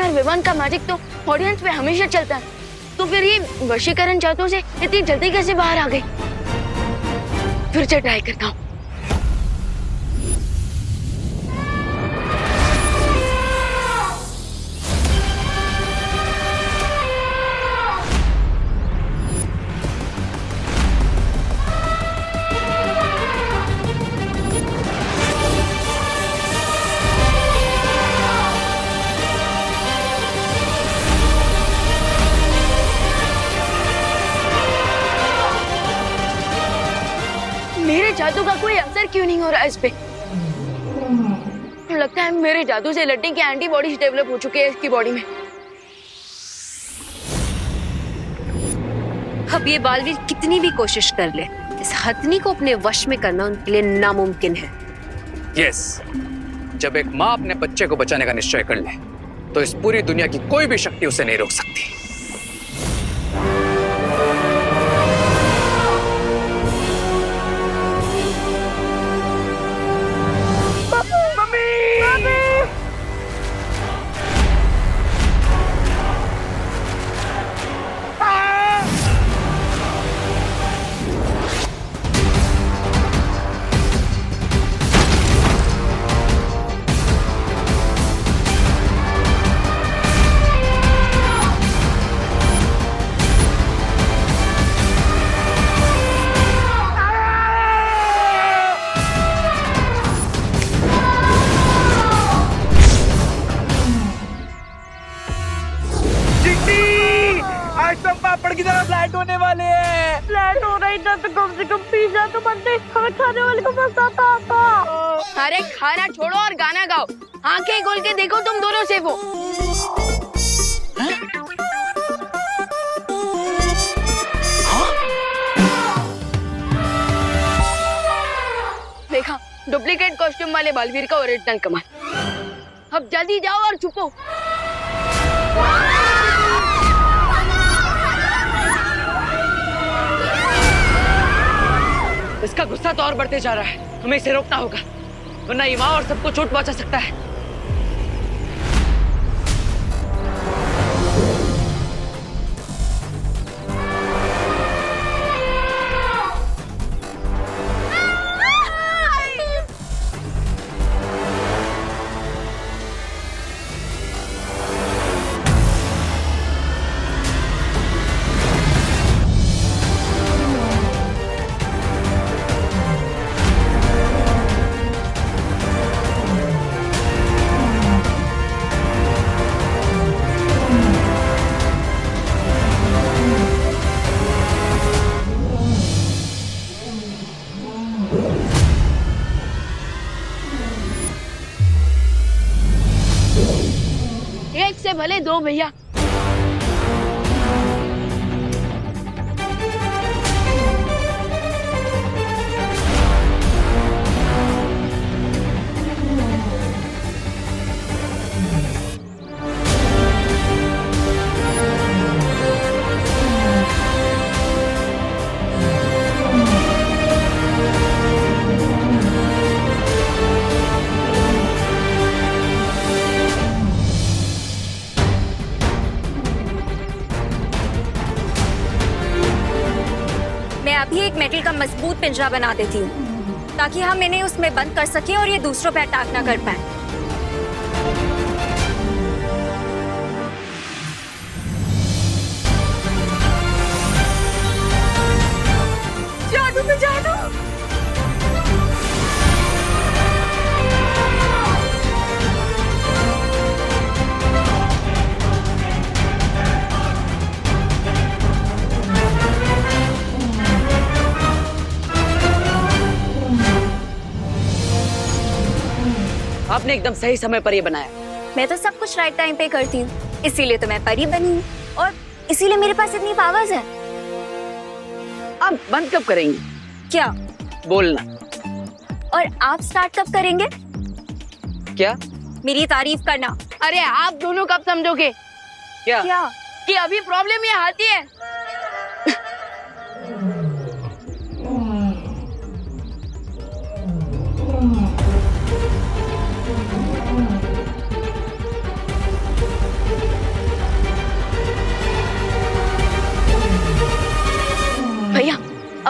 यार विवान का मैजिक तो ऑडियंस में हमेशा चलता है, तो फिर ये वशीकरण जादू से इतनी जल्दी कैसे बाहर आ गई? फिर से ट्राई करता हूँ। मेरे जादू का कोई असर क्यों नहीं हो रहा इस पे? लगता है मेरे जादू से लड्डी की एंटीबॉडीज डेवलप हो चुके हैं इसकी बॉडी में। अब ये बालवीर कितनी भी कोशिश कर ले, इस हथनी को अपने वश में करना उनके लिए नामुमकिन है। यस, जब एक माँ अपने बच्चे को बचाने का निश्चय कर ले, तो इस पूरी दुनिया की कोई भी शक्ति उसे नहीं रोक सकती। पापड़ की तरह फ्लैट होने वाले हैं। फ्लैट हो रही था तो कम से कम पिज्जा तो बनते, हमें खाने वाले को मजा आता। अरे खाना छोड़ो और गाना गाओ, आंखें खोल के देखो तुम दोनों सेफ हो। देखा डुप्लीकेट कॉस्ट्यूम वाले बालवीर का ओरिजिनल कमाल। अब जल्दी जाओ और छुपो। इसका गुस्सा तो और बढ़ते जा रहा है, हमें इसे रोकना होगा, वरना ये माँ और सबको चोट पहुंचा सकता है। एक से भले दो भैया। मैं अभी एक मेटल का मजबूत पिंजरा बना देती हूँ, ताकि हम इन्हें उसमें बंद कर सकें और ये दूसरों पे अटैक ना कर पाए। जादू में जादू। आपने एकदम सही समय पर ये बनाया। मैं तो सब कुछ राइट टाइम पे करती हूँ, इसीलिए तो मैं परी बनी हूँ और इसीलिए मेरे पास इतनी पावर्स है। आप बंद कब करेंगी? क्या बोलना। और आप स्टार्ट कब करेंगे? क्या? मेरी तारीफ करना। अरे आप दोनों कब समझोगे? क्या? क्या? कि अभी प्रॉब्लम ये आती है।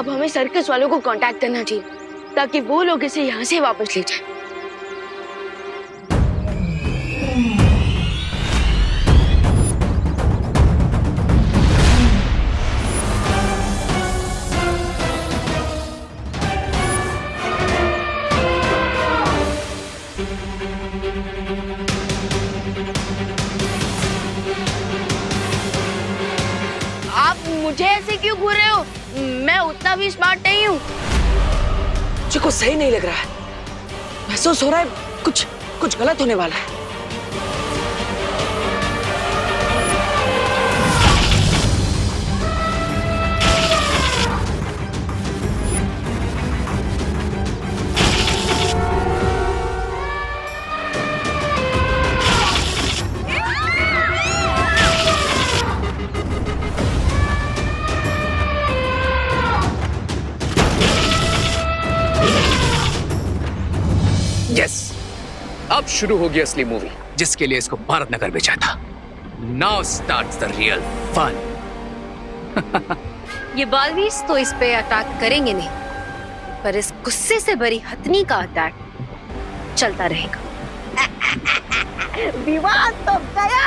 अब हमें सर्कस वालों को कांटेक्ट करना चाहिए ताकि वो लोग इसे यहाँ से वापस ले जाए। आप मुझे ऐसे क्यों घूर रहे हो? मैं उतना भी स्मार्ट नहीं हूँ। मुझे कुछ सही नहीं लग रहा है। महसूस हो रहा है कुछ गलत होने वाला है। यस, अब शुरू होगी असली मूवी जिसके लिए इसको भारत नगर भेजा था। Now starts the real fun. ये बालवीर तो इस पे अटैक करेंगे नहीं, पर इस गुस्से से भरी हथनी का अटैक चलता रहेगा। विवाद तो गया।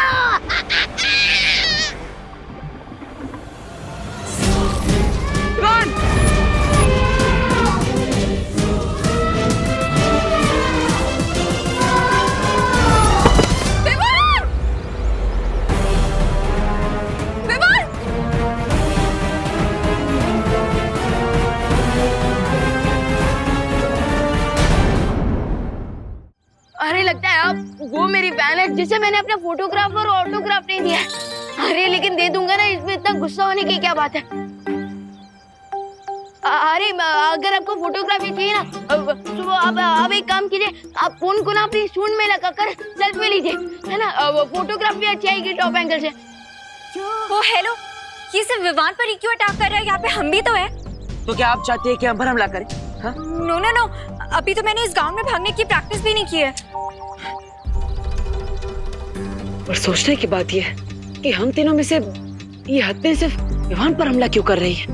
अरे लगता है आप वो मेरी फैन है जिसे मैंने अपना फोटोग्राफ और ऑटोग्राफ नहीं दिया है। अरे लेकिन दे दूंगा ना, इसमें इतना गुस्सा होने की क्या बात है। अरे अगर आपको फोटोग्राफी चाहिए ना तो आप एक काम कीजिए, आप फोन को ना अपनी सूंड में लगाकर सेल्फी लीजिए, है ना। फोटोग्राफ भी अच्छी आएगी टॉप एंगल से। वो हेलो, ये सिर्फ विवान पर ही क्यों अटैक कर रहा है? यहाँ पे हम भी तो है। तो क्या आप चाहते हैं कि हम पर हमला करें? हाँ? नो नो नो, अभी तो मैंने इस गांव में भागने की प्रैक्टिस भी नहीं की है। और सोचने की बात यह है कि हम तीनों में से ये हत्या सिर्फ विवान पर हमला क्यों कर रही है?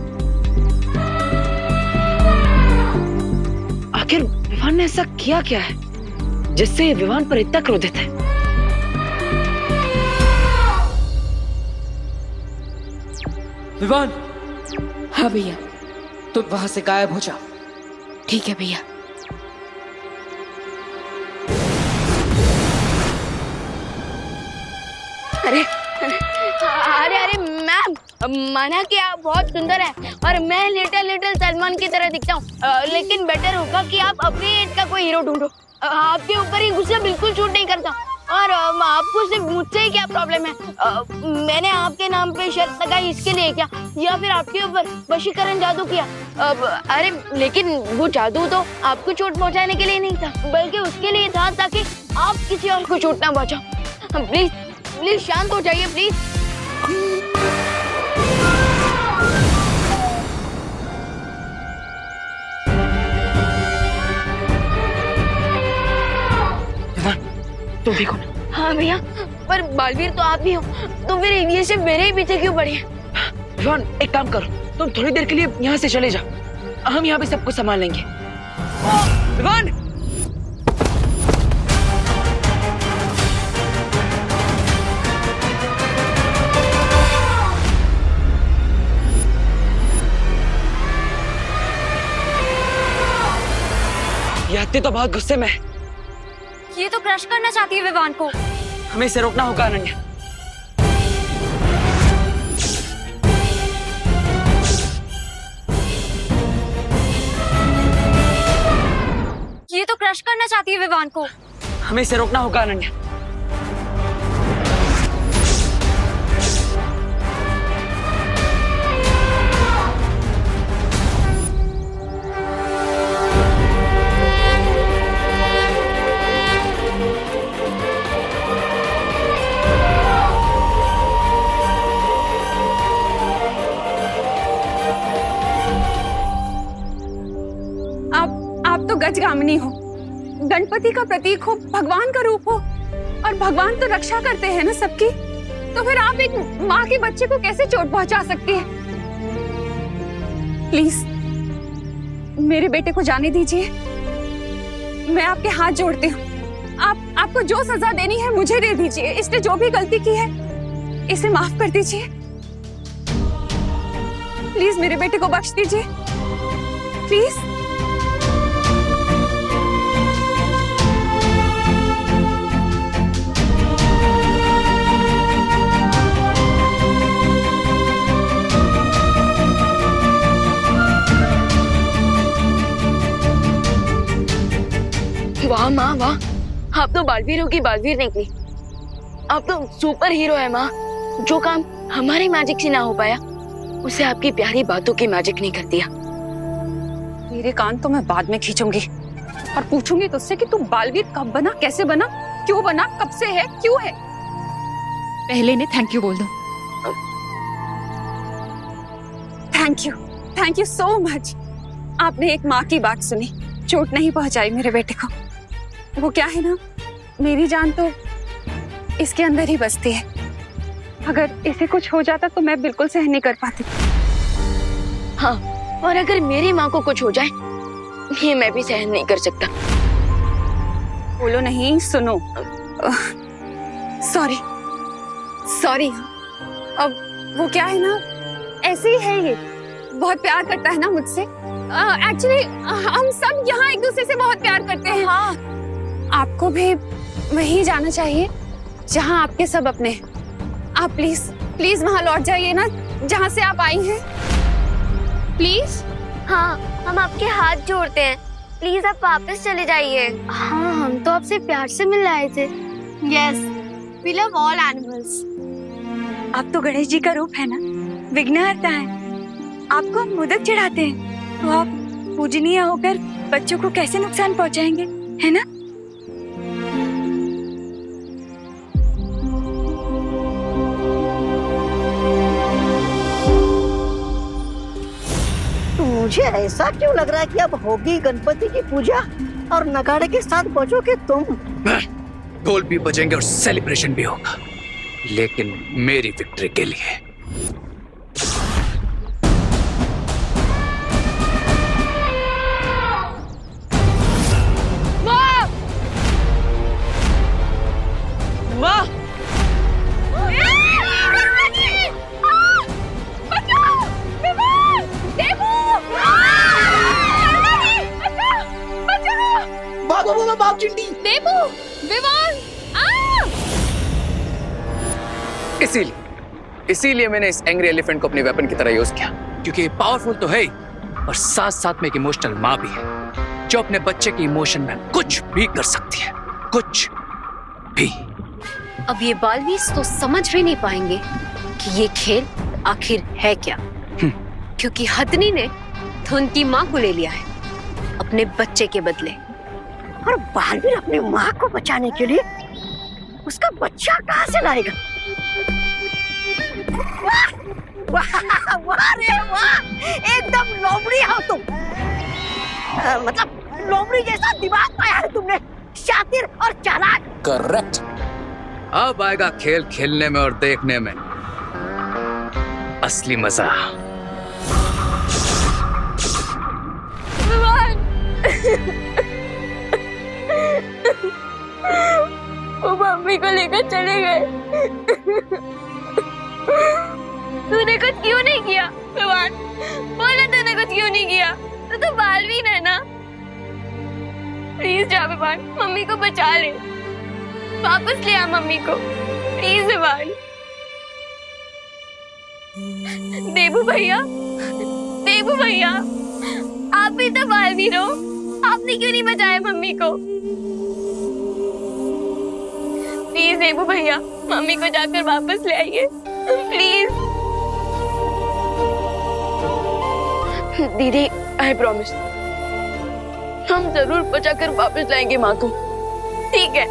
आखिर विवान ने ऐसा किया क्या है जिससे ये विवान पर इतना क्रोधित है? विवान। हाँ भैया, तुम वहां से गायब हो जाओ। ठीक है भैया। अरे अरे अरे मैम, माना कि आप बहुत सुंदर हैं और मैं लिटिल सलमान की तरह दिखता हूँ, लेकिन बेटर होगा कि आप अपनी एज का कोई हीरो ढूंढो। आपके ऊपर ही गुस्सा बिल्कुल शूट नहीं करता और आपको सिर्फ मुझसे ही क्या प्रॉब्लम है? मैंने आपके नाम पे शर्त लगाई इसके लिए क्या, या फिर आपके ऊपर वशीकरण जादू किया? अरे लेकिन वो जादू तो आपको चोट पहुंचाने के लिए नहीं था, बल्कि उसके लिए था ताकि आप किसी और को चोट ना पहुंचाओ। प्लीज प्लीज शांत हो जाइए प्लीज। तुम भी कौन? हाँ भैया, पर बालवीर तो आप भी हो, तो फिर ये सिर्फ मेरे ही पीछे क्यों पड़े हैं? विवान, एक काम करो, तुम थोड़ी देर के लिए यहाँ से चले जाओ, हम यहाँ पे सब कुछ संभाल लेंगे। विवान! ये हत्या तो बहुत गुस्से में है। ये तो क्रश करना चाहती है विवान को। हमें इसे रोकना होगा अनन्या। ये तो क्रश करना चाहती है विवान को। हमें इसे रोकना होगा अनन्या। आप तो गजगामिनी हो, गणपति का प्रतीक हो, भगवान का रूप हो, और भगवान तो रक्षा करते हैं ना सबकी। तो फिर आप एक माँ के बच्चे को कैसे चोट पहुंचा सकती है? प्लीज मेरे बेटे को जाने दीजिए। मैं आपके हाथ जोड़ती हूँ। आपको जो सजा देनी है मुझे दे दीजिए। इसने जो भी गलती की है इसे माफ कर दीजिए। प्लीज मेरे बेटे को बख्श दीजिए, प्लीज। वाह माँ वाह, आप तो बालवीरों की बालवीर निकली। आप तो सुपर हीरो है माँ। जो काम हमारी मैजिक से ना हो पाया उसे आपकी प्यारी बातों की मैजिक ने कर दिया। मेरे कान तो मैं बाद में खींचूंगी और पूछूंगी तुझसे कि तू बालवीर कब बना, कैसे बना, क्यों बना, कब से है, क्यों है। पहले ने थैंक यू बोल दो। Thank you so much. आपने एक माँ की बात सुनी, चोट नहीं पहुंचाई मेरे बेटे को। वो क्या है ना, मेरी जान तो इसके अंदर ही बसती है। अगर इसे कुछ हो जाता तो मैं बिल्कुल सहन नहीं कर पाती। हाँ, और अगर मेरी माँ को कुछ हो जाए ये मैं भी सहन नहीं कर सकता। बोलो नहीं, सुनो। सॉरी। अब वो क्या है ना, ऐसे ही है ये, बहुत प्यार करता है ना मुझसे। एक्चुअली हम सब यहाँ एक दूसरे से बहुत प्यार करते हैं। हाँ, आपको भी वहीं जाना चाहिए जहाँ आपके सब अपने हैं। आप प्लीज वहाँ लौट जाइए ना, जहाँ से आप आई हैं। प्लीज। हाँ, हम आपके हाथ जोड़ते हैं, प्लीज आप वापस चले जाइए। हाँ, हम तो आपसे प्यार से मिलने आए थे। Yes, we love all animals. आप तो गणेश जी का रूप है ना, विघ्नहर्ता है। आपको हम मोदक चढ़ाते हैं, तो आप पूजनीय होकर बच्चों को कैसे नुकसान पहुंचाएंगे, है ना? मुझे ऐसा क्यों लग रहा है कि अब होगी गणपति की पूजा और नगाड़े के साथ बजोगे तुम। ढोल भी बजेंगे और सेलिब्रेशन भी होगा, लेकिन मेरी विक्ट्री के लिए। माँ, बाप चिंटी। देबू, विवान, इसीलिए मैंने इस एंग्री एलिफेंट को अपनी वेपन की तरह यूज किया, क्योंकि ये पावरफुल तो है ही, और साथ साथ में एक इमोशनल माँ भी है, जो अपने बच्चे के इमोशन में कुछ भी कर सकती है, कुछ भी। अब ये बालवीर तो समझ भी नहीं पाएंगे कि ये खेल आखिर है क्या, क्योंकि हथनी ने तो उनकी माँ को ले लिया है अपने बच्चे के बदले। और बालवीर अपनी माँ को बचाने के लिए उसका बच्चा कहाँ से लाएगा? वाह वाह रे वाह, एकदम लोमड़ी हो तुम। मतलब लोमड़ी जैसा दिमाग पाया है तुमने, शातिर और चालाक। करेक्ट। अब आएगा खेल खेलने में और देखने में असली मजा। वो मम्मी को लेकर चले गए। तूने कुछ क्यों नहीं किया विवान? बोला तूने कुछ क्यों नहीं किया? तू तो बालवीर है ना। प्लीज जा विवान, मम्मी को बचा ले, वापस ले आ मम्मी को, प्लीज विवान। देबू भैया, आप भी तो बालवीर हो, आपने क्यों नहीं बचाया मम्मी को? प्लीज देबू भैया, मम्मी को जाकर वापस ले आइए, प्लीज। दीदी, आई प्रॉमिस, हम जरूर बचाकर वापस लाएंगे माँ को, ठीक है?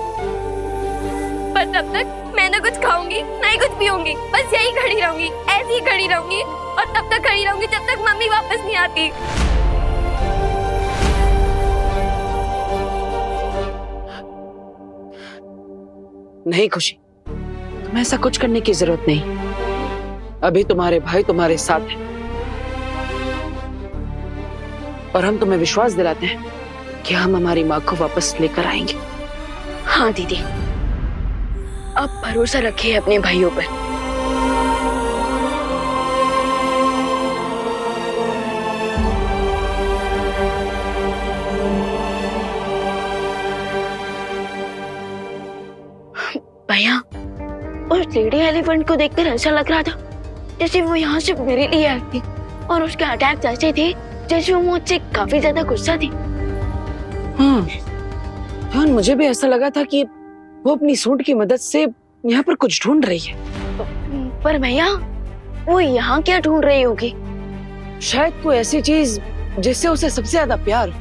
पर तब तक मैं ना कुछ खाऊंगी ना ही कुछ पीऊंगी, बस यही खड़ी रहूंगी, ऐसी ही खड़ी रहूंगी, और तब तक खड़ी रहूंगी जब तक मम्मी वापस नहीं आती। नहीं खुशी, तुम्हें ऐसा कुछ करने की जरूरत नहीं। अभी तुम्हारे भाई तुम्हारे साथ हैं। और हम तुम्हें विश्वास दिलाते हैं कि हम हमारी माँ को वापस लेकर आएंगे। हाँ दीदी, आप भरोसा रखिए अपने भाइयों पर। भैया, उस लेडी एलिफेंट को देखकर ऐसा लग रहा था जैसे वो यहाँ से मेरे लिए आई थी, और उसके अटैक ऐसे थे जैसे वो मुझसे काफी ज्यादा गुस्सा थी। हाँ, मुझे भी ऐसा लगा था कि वो अपनी सूंड की मदद से यहाँ पर कुछ ढूंढ रही है। पर भैया, वो यहाँ क्या ढूंढ रही होगी? शायद कोई ऐसी चीज जिससे उसे सबसे ज्यादा प्यार हो।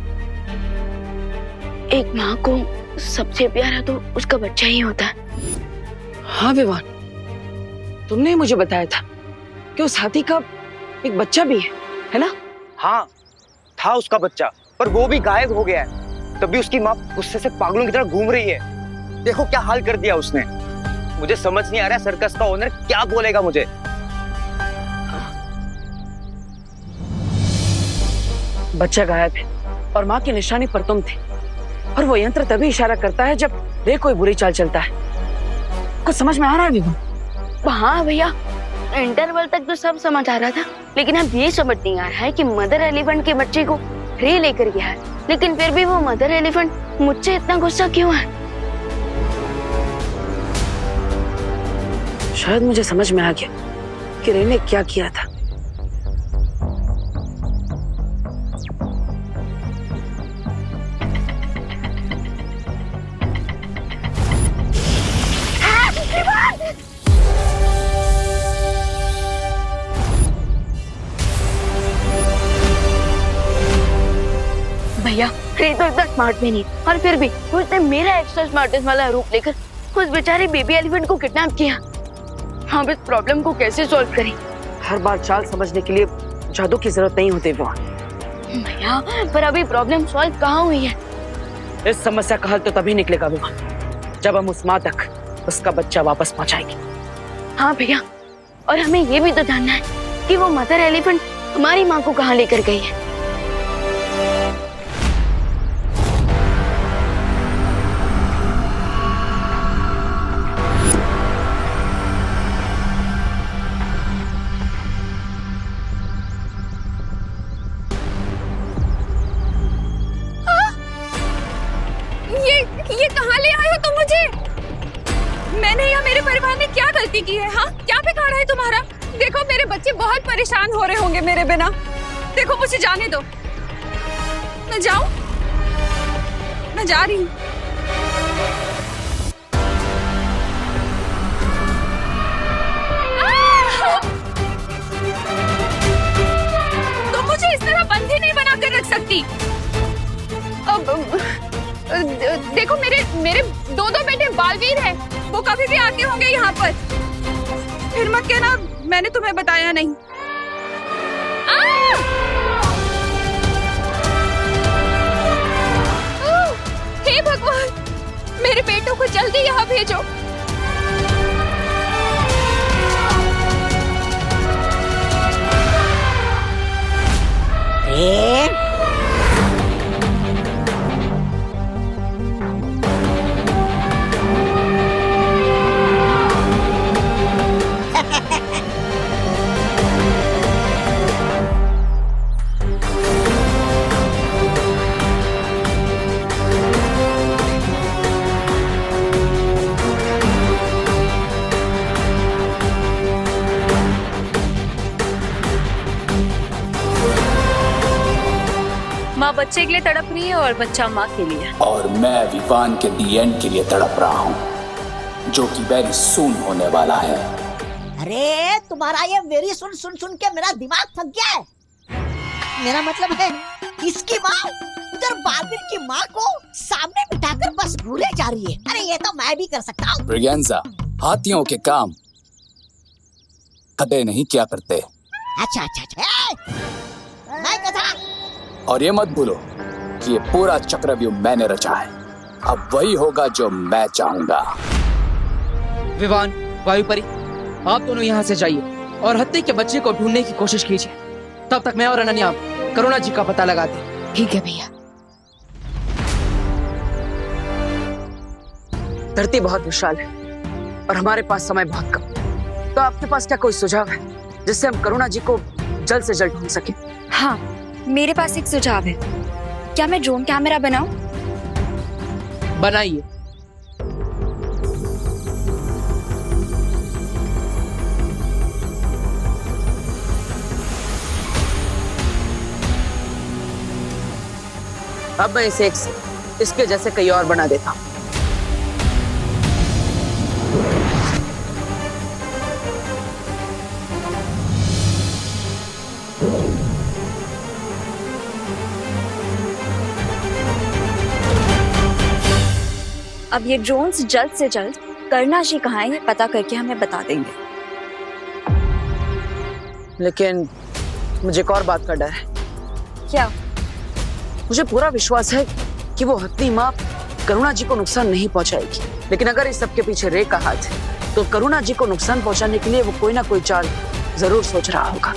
एक माँ को सबसे प्यारा तो उसका बच्चा ही होता है। हाँ विवान, तुमने मुझे बताया था कि उस हाथी का एक बच्चा भी है ना? हाँ, था उसका बच्चा, पर वो भी गायब हो गया है। तभी उसकी माँ गुस्से से पागलों की तरह घूम रही है। देखो क्या हाल कर दिया उसने। मुझे समझ नहीं आ रहा सर्कस का ओनर क्या बोलेगा मुझे। बच्चा गायब है और माँ की निशानी पर तुम थे, और वो यंत्र तभी इशारा करता है जब रे कोई बुरी चाल चलता है। कुछ समझ में आ रहा है विवान? हाँ भैया, इंटरवल तक तो सब समझ आ रहा था, लेकिन अब ये समझ नहीं आ रहा है कि मदर एलिफेंट के बच्चे को रे लेकर गया है, लेकिन फिर भी वो मदर एलिफेंट मुझसे इतना गुस्सा क्यों है? शायद मुझे समझ में आ गया कि रे ने क्या किया था। भैया, रे तो इतना स्मार्ट भी नहीं, और फिर भी उसने मेरा एक्स्ट्रा स्मार्टेस्ट वाला रूप लेकर उस बेचारे बेबी एलिफेंट को किडनैप किया। हम इस प्रॉब्लम को कैसे सॉल्व करें? हर बार चाल समझने के लिए जादू की जरूरत नहीं होती विवान। भैया, पर अभी प्रॉब्लम सॉल्व कहाँ हुई है? इस समस्या का हल तो तभी निकलेगा विवान, जब हम उस माँ तक उसका बच्चा वापस पहुँचाएंगे। हाँ भैया, और हमें ये भी तो जानना है कि वो मदर एलिफेंट हमारी माँ को कहाँ लेकर गई है। ये कहाँ ले आए हो तुम मुझे? मैंने या मेरे परिवार ने क्या गलती की है? हाँ, क्या बिगाड़ा है तुम्हारा? देखो मेरे बच्चे बहुत परेशान हो रहे होंगे मेरे बिना। देखो मुझे जाने दो। मैं जाऊं? मैं जा रही हूँ। तुम मुझे इस तरह बंदी नहीं बना कर रख सकती। देखो मेरे दो बेटे बालवीर हैं, वो कभी भी आते होंगे यहाँ पर। फिर मत कहना मैंने तुम्हें बताया नहीं। हे भगवान, मेरे बेटों को जल्दी यहाँ भेजो। माँ बच्चे के लिए तड़प रही है और बच्चा माँ के लिए। और मैं विवान के दी एंड के लिए तड़प रहा हूँ, जो कि वेरी सून होने वाला है। अरे तुम्हारा ये वेरी सुन सुन सुन के मेरा दिमाग थक गया है। मेरा मतलब है इसकी माँ उधर बालवीर की माँ को सामने बिठाकर बस भूले जा रही है। अरे ये तो मैं भी कर सकता हूँ। ब्रिगेंजा, हाथियों के काम गधे नहीं क्या करते। अच्छा अच्छा अच्छा, मैं कथा। और ये मत भूलो कि ये पूरा चक्रव्यूह मैंने रचा है। अब वही होगा जो मैं चाहूंगा। विवान, वायुपरी, आप दोनों यहाँ से जाइए और हत्ती के बच्चे को ढूंढने की कोशिश कीजिए। तब तक मैं और अनन्या करुणा जी का पता लगाते हैं। ठीक है भैया। धरती बहुत विशाल है और हमारे पास समय बहुत कम। तो आपके पास क्या कोई सुझाव है जिससे हम करुणा जी को जल्द से जल्द ढूंढ सके? हाँ, मेरे पास एक सुझाव है। क्या मैं ड्रोन कैमरा बनाऊं? बनाइए। अब मैं इसे इसके जैसे कई और बना देता हूँ। अब ये ड्रोन्स जल्द से जल्द करुणा जी कहाँ है ये पता करके हमें बता देंगे। लेकिन मुझे एक और बात का डर है। क्या? मुझे पूरा विश्वास है कि वो हथनी माँ करुणा जी को नुकसान नहीं पहुंचाएगी, लेकिन अगर इस सब के पीछे रे का हाथ है तो करुणा जी को नुकसान पहुंचाने के लिए वो कोई ना कोई चाल जरूर सोच रहा होगा।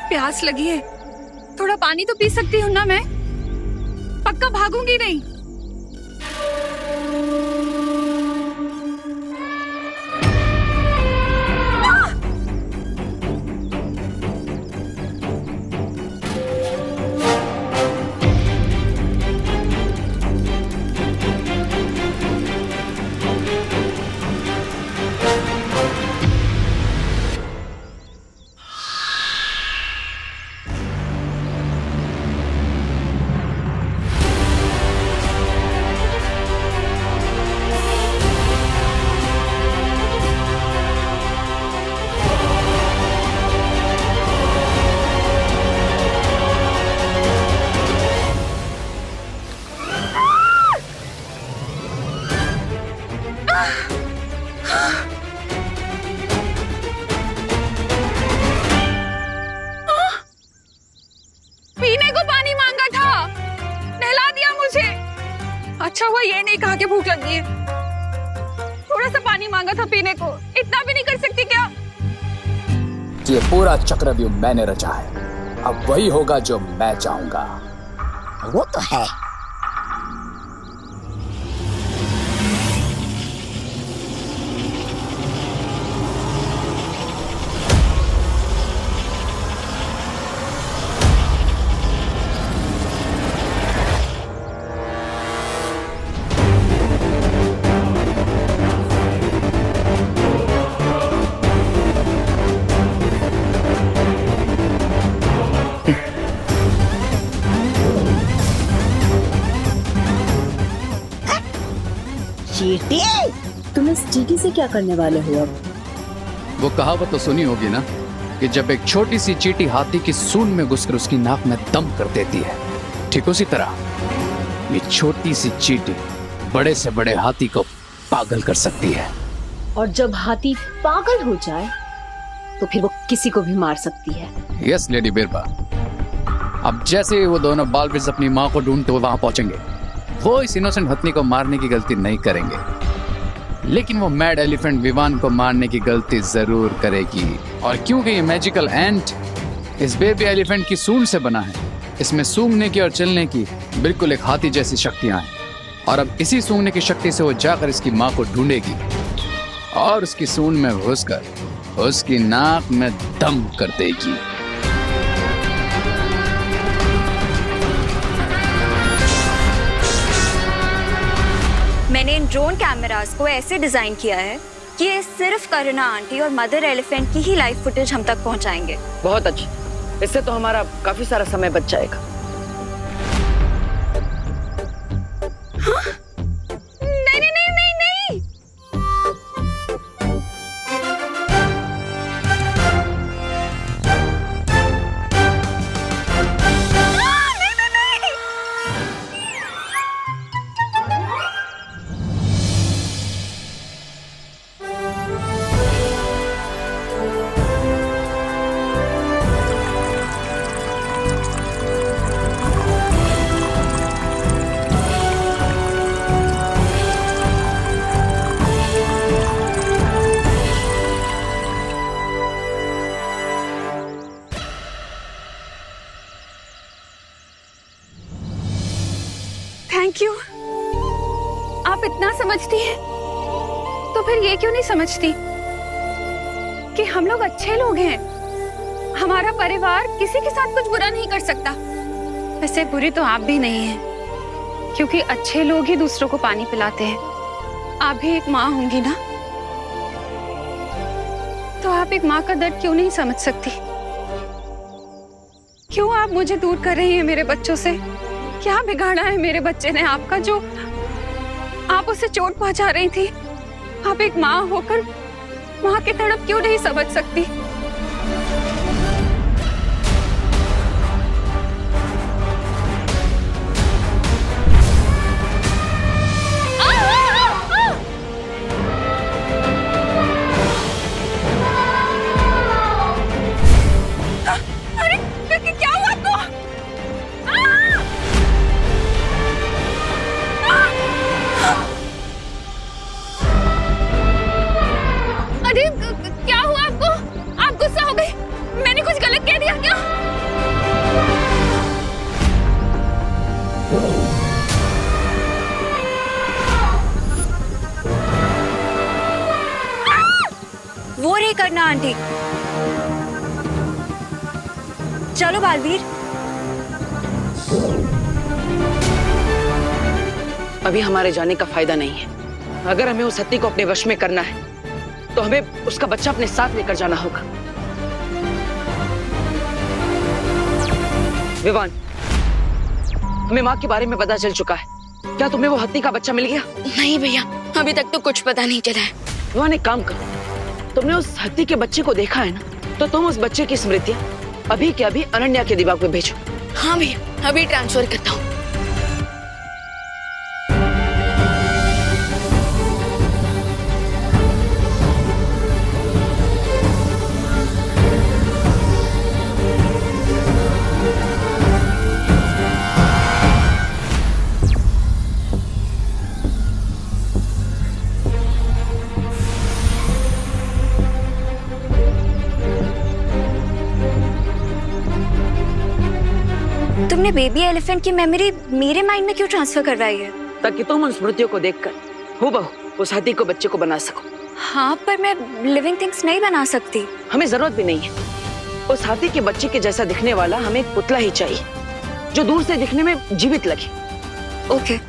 प्यास लगी है, थोड़ा पानी तो पी सकती हूँ ना मैं? पक्का भागूंगी नहीं। पीने को पानी मांगा था, नहला दिया मुझे। अच्छा हुआ ये नहीं कहा कि भूख लगी है। थोड़ा सा पानी मांगा था पीने को, इतना भी नहीं कर सकती क्या? ये पूरा चक्रव्यूह मैंने रचा है, अब वही होगा जो मैं चाहूंगा। वो तो है। चींटी? तुम इस चींटी से क्या करने वाले हो अब? वो कहावत तो सुनी होगी ना कि जब एक छोटी सी चींटी हाथी की सूंड में घुसकर उसकी नाक में दम कर देती है, ठीक उसी तरह ये छोटी सी चींटी बड़े से बड़े हाथी को पागल कर सकती है। और जब हाथी पागल हो जाए तो फिर वो किसी को भी मार सकती है। यस लेडी बिरबा। अब जैसे ही वो दोनों बालवीर अपनी माँ को ढूंढते हुए वहां पहुंचेंगे, वो इस इनोसेंट हथनी को मारने की गलती नहीं करेंगे, लेकिन वो मैड एलिफेंट विवान को मारने की गलती जरूर करेगी। और क्योंकि ये मैजिकल एंट इस बेबी एलिफेंट की सूंड से बना है, इसमें सूंघने की और चलने की बिल्कुल एक हाथी जैसी शक्तियां हैं। और अब इसी सूंघने की शक्ति से वो जाकर इसकी माँ को ढूंढेगी और उसकी सूंड में घुसकर उसकी नाक में दम कर देगी। मैंने इन ड्रोन कैमरास को ऐसे डिजाइन किया है कि ये सिर्फ करुणा आंटी और मदर एलिफेंट की ही लाइव फुटेज हम तक पहुंचाएंगे। बहुत अच्छी, इससे तो हमारा काफी सारा समय बच जाएगा। नहीं नहीं नहीं नहीं नहीं। क्यों? आप इतना समझती हैं तो फिर ये क्यों नहीं समझती कि हम लोग अच्छे लोग हैं? हमारा परिवार किसी के साथ कुछ बुरा नहीं कर सकता। वैसे बुरी तो आप भी नहीं हैं, क्योंकि अच्छे लोग ही दूसरों को पानी पिलाते हैं। आप भी एक माँ होंगी ना, तो आप एक माँ का दर्द क्यों नहीं समझ सकती? क्यों आप मुझे दूर कर रही हैं मेरे बच्चों से? क्या बिगाड़ा है मेरे बच्चे ने आपका जो आप उसे चोट पहुंचा रही थी? आप एक माँ होकर माँ की तड़प क्यों नहीं समझ सकती? अरे क्या हुआ आपको? अरे क्या हुआ आपको? आप गुस्सा हो गए? मैंने कुछ गलत कह दिया क्या? वो नहीं करना आंटी। चलो बालवीर। अभी हमारे जाने का फायदा नहीं है। अगर हमें उस हत्ती को अपने वश में करना है तो हमें उसका बच्चा अपने साथ लेकर जाना होगा। विवान, हमें माँ के बारे में पता चल चुका है। क्या तुम्हें वो हत्ती का बच्चा मिल गया? नहीं भैया, अभी तक तो कुछ पता नहीं चला है। विवान, एक काम करो, तुमने उस हत्ती के बच्चे को देखा है ना, तो तुम उस बच्चे की स्मृतियां अभी के अभी अनन्या के दिमाग में भेजो। हाँ भैया, अभी ट्रांसफर करता हूँ। तुमने बेबी एलिफेंट की मेमोरी मेरे माइंड में क्यों ट्रांसफर करवाई है? ताकि तुम उन स्मृतियों को देखकर हूबहू उस हाथी को बच्चे को बना सको। हाँ, पर मैं लिविंग थिंग्स नहीं बना सकती। हमें जरूरत भी नहीं है। उस हाथी के बच्चे के जैसा दिखने वाला हमें एक पुतला ही चाहिए, जो दूर से दिखने में जीवित लगे। ओके।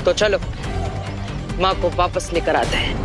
तो चलो माँ को वापस लेकर आते हैं।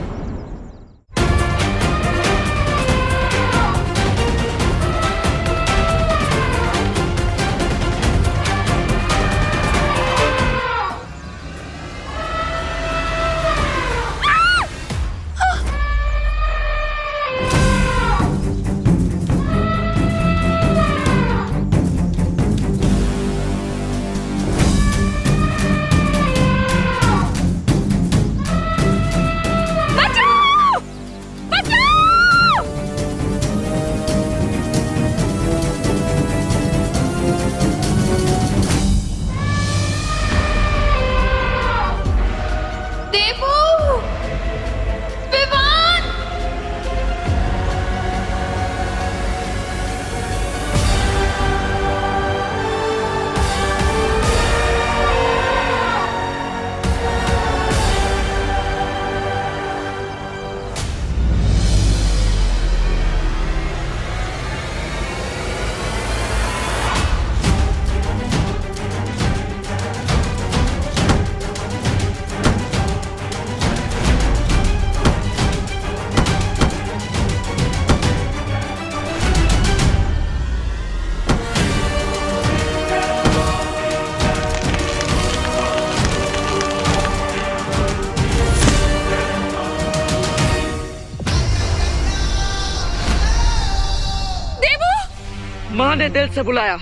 माँ ने दिल से बुलाया,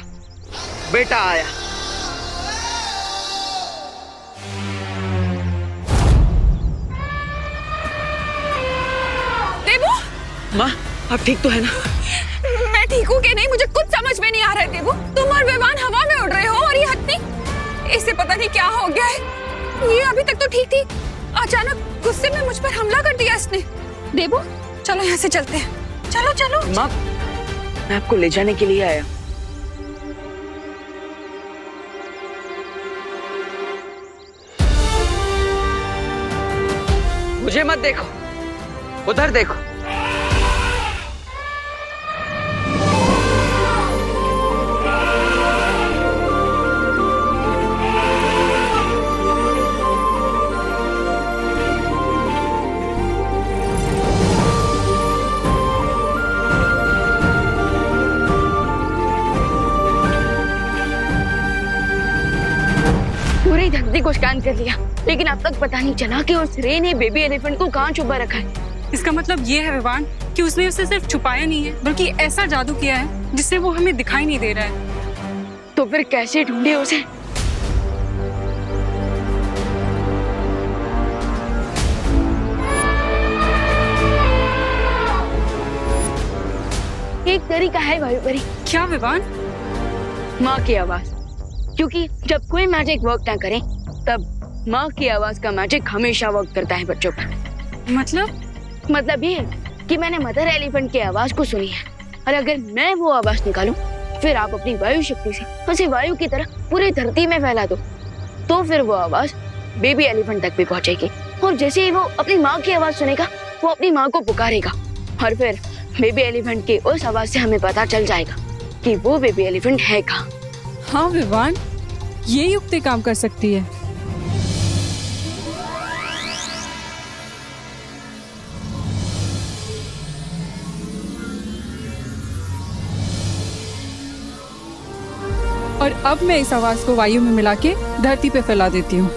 बेटा आया। देवू, माँ आप ठीक तो है ना? ठीक हूँ कि नहीं मुझे कुछ समझ में नहीं आ रहा है। देवू, तुम और विवान हवा में उड़ रहे हो और ये हत्ती, इसे पता नहीं क्या हो गया है। ये अभी तक तो ठीक थी, अचानक गुस्से में मुझ पर हमला कर दिया इसने। देवू, चलो यहाँ से चलते हैं। चलो चलो। माँ, मैं आपको ले जाने के लिए आया। मुझे मत देखो, उधर देखो। पूरी धरती को स्कैन कर लिया, लेकिन अब तक पता नहीं चला कि उस रे ने बेबी एलिफेंट को कहाँ छुपा रखा है। इसका मतलब ये है विवान कि उसने उसे सिर्फ छुपाया नहीं है, बल्कि ऐसा जादू किया है जिससे वो हमें दिखाई नहीं दे रहा है। तो फिर कैसे ढूंढे उसे? एक तरीका है वायुपरी। क्या विवान? माँ की आवाज, क्योंकि जब कोई मैजिक वर्क ना करे तब माँ की आवाज का मैजिक हमेशा वर्क करता है बच्चों पर। मतलब ये कि मैंने मदर एलिफेंट की आवाज को सुनी है, और अगर मैं वो आवाज निकालूं, फिर आप अपनी वायु शक्ति से उसे वायु की तरह पूरी धरती में फैला दो, तो फिर वो आवाज बेबी एलिफेंट तक भी पहुंचेगी। और जैसे ही वो अपनी माँ की आवाज सुनेगा, वो अपनी माँ को पुकारेगा, और फिर बेबी एलिफेंट की उस आवाज से हमें पता चल जाएगा कि वो बेबी एलिफेंट है कहाँ। हाँ विवान, ये युक्ति काम कर सकती है। और अब मैं इस आवाज को वायु में मिला के धरती पे फैला देती हूँ।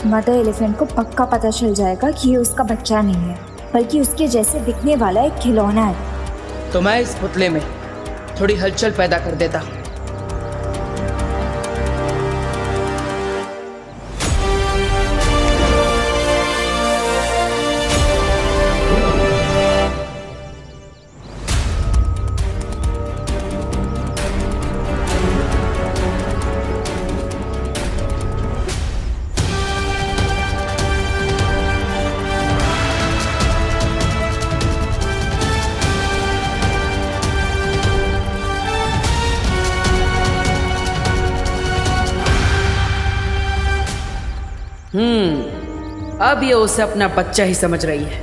मदर एलिफेंट को पक्का पता चल जाएगा कि ये उसका बच्चा नहीं है, बल्कि उसके जैसे दिखने वाला एक खिलौना है। तो मैं इस पुतले में थोड़ी हलचल पैदा कर देता हूँ। अब ये उसे अपना बच्चा ही समझ रही है।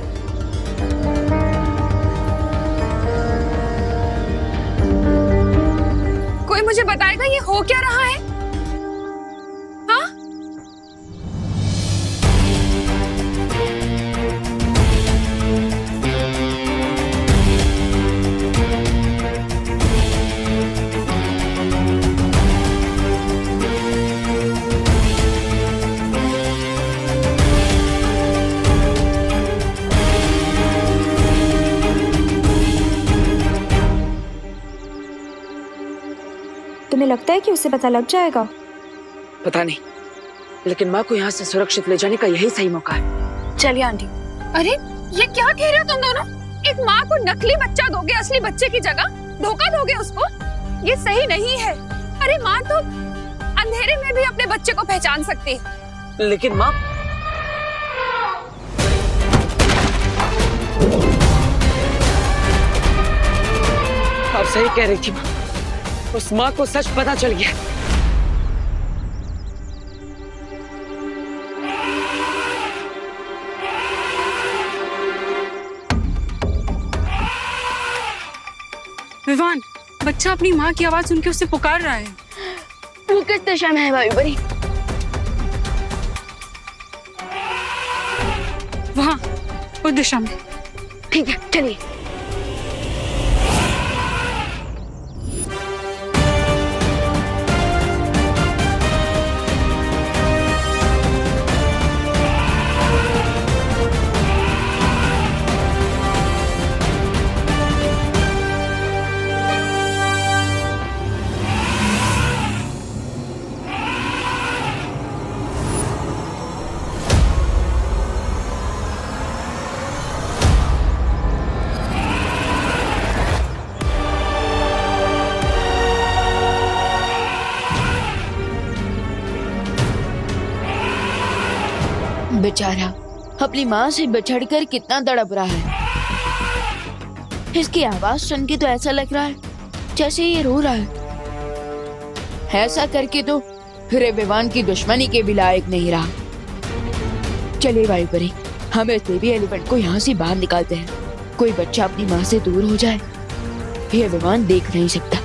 कोई मुझे बताएगा ये हो क्या रहा है? हाँ? तुम्हें लगता है कि उसे पता लग जाएगा? पता नहीं, लेकिन माँ को यहाँ से सुरक्षित ले जाने का यही सही मौका है। चलिए आंटी। अरे ये क्या कह रहे हो तुम दोनों? एक माँ को नकली बच्चा दोगे असली बच्चे की जगह? धोखा दोगे उसको? ये सही नहीं है। अरे माँ तो अंधेरे में भी अपने बच्चे को पहचान सकती है। लेकिन माँ, आप सही कह रही थी माँ, उस माँ को सच पता चल गया। विवान, बच्चा अपनी माँ की आवाज सुन के उससे पुकार रहा है। वो किस दिशा में है वायुपरी? वहाँ, उस दिशा में। ठीक है, चलिए। बेचारा अपनी माँ से बिछड़कर कितना तड़प रहा है। इसकी आवाज सुन के तो ऐसा लग रहा है जैसे ये रो रहा है। ऐसा करके तो रे विवान की दुश्मनी के भी लायक नहीं रहा। चलिए वायुपरी, हम इस बेबी एलिफेंट को यहाँ से बाहर निकालते हैं। कोई बच्चा अपनी माँ से दूर हो जाए, ये विवान देख नहीं सकता।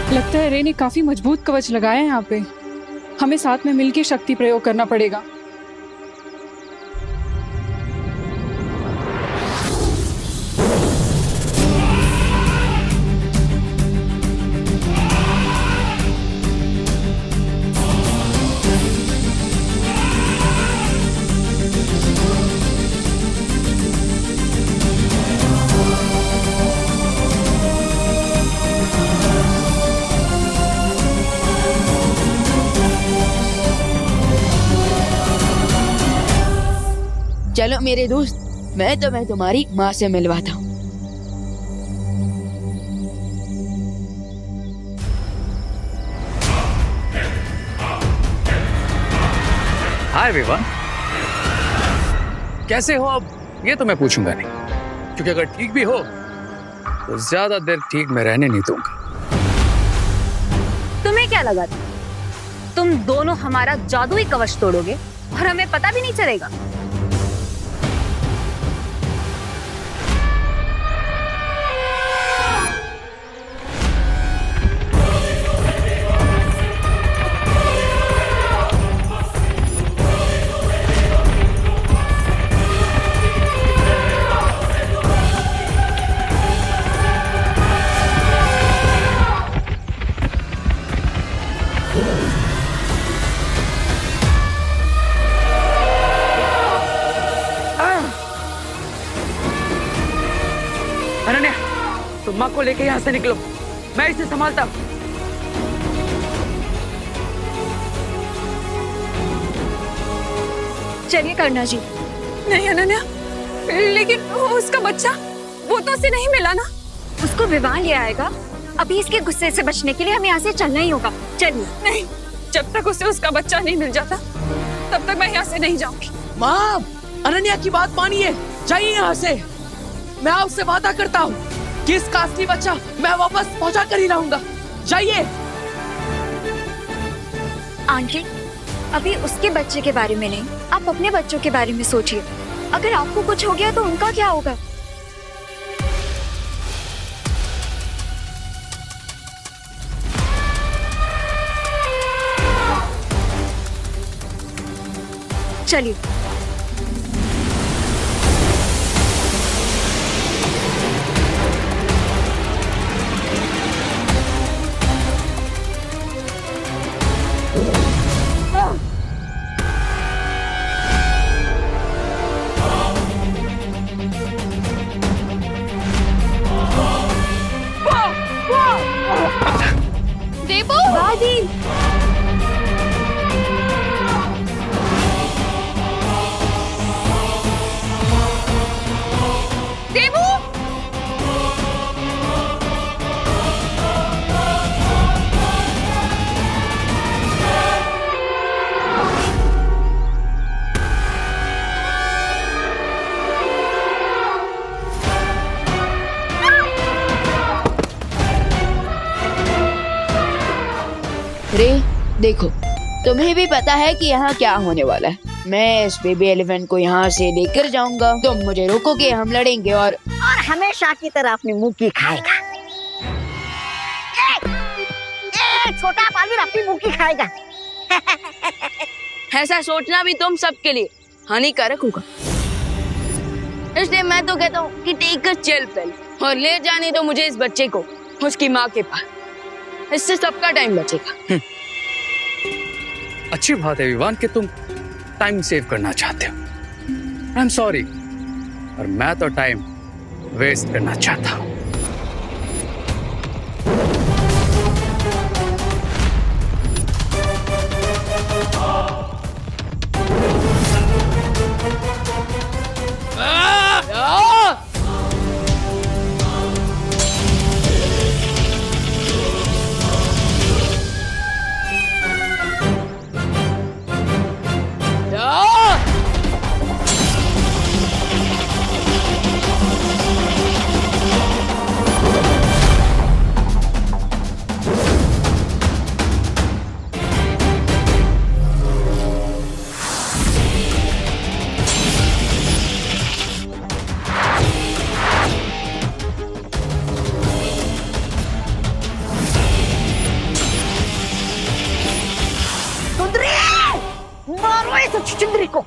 लगता है रे ने काफी मजबूत कवच लगाया है यहाँ पे। हमें साथ में मिलकर शक्ति प्रयोग करना पड़ेगा। चलो मेरे दोस्त, मैं तुम्हारी माँ से मिलवाता हूँ। हाय विवान, कैसे हो? अब ये तो मैं पूछूंगा नहीं, क्योंकि अगर ठीक भी हो तो ज्यादा देर ठीक में रहने नहीं दूंगा। तुम्हें क्या लगा था तुम दोनों हमारा जादुई कवच तोड़ोगे और हमें पता भी नहीं चलेगा? अनन्या, तुम माँ को लेके यहाँ से निकलो, मैं इसे संभालता हूँ। चलिए करुणा जी। नहीं अनन्या, लेकिन उसका बच्चा, वो तो उसे नहीं मिला ना। उसको विवाह ले आएगा। अभी इसके गुस्से से बचने के लिए हमें यहाँ से चलना ही होगा। चलिए। नहीं, जब तक उसे उसका बच्चा नहीं मिल जाता तब तक मैं यहाँ से नहीं जाऊंगी। माँ, अनन्या की बात मानिए, जाइए यहाँ से। मैं आपसे वादा करता हूँ कि इसका असली बच्चा मैं वापस पहुँचा कर ही रहूंगा। जाइए। आंटी, अभी उसके बच्चे के बारे में नहीं, आप अपने बच्चों के बारे में सोचिए। अगर आपको कुछ हो गया तो उनका क्या होगा? चलिए। देवू, दादी। देवू, रे देखो, तुम्हें भी पता है कि यहाँ क्या होने वाला है। मैं इस बेबी एलिफेंट को यहाँ से लेकर जाऊंगा, तुम मुझे रोकोगे, हम लड़ेंगे और हमेशा की तरह अपनी मुक्की खाएगा। छोटा बालवीर अपनी मुक्की खाएगा। ऐसा सोचना भी तुम सबके लिए हानिकारक होगा। इसलिए मैं तो कहता हूँ कि टेक अ चिल पिल और ले जाने दो मुझे इस बच्चे को उसकी माँ के पास। इससे सबका टाइम बचेगा। अच्छी बात है विवान कि तुम टाइम सेव करना चाहते हो। आई एम सॉरी, और मैं तो टाइम वेस्ट करना चाहता हूं। तेरे को।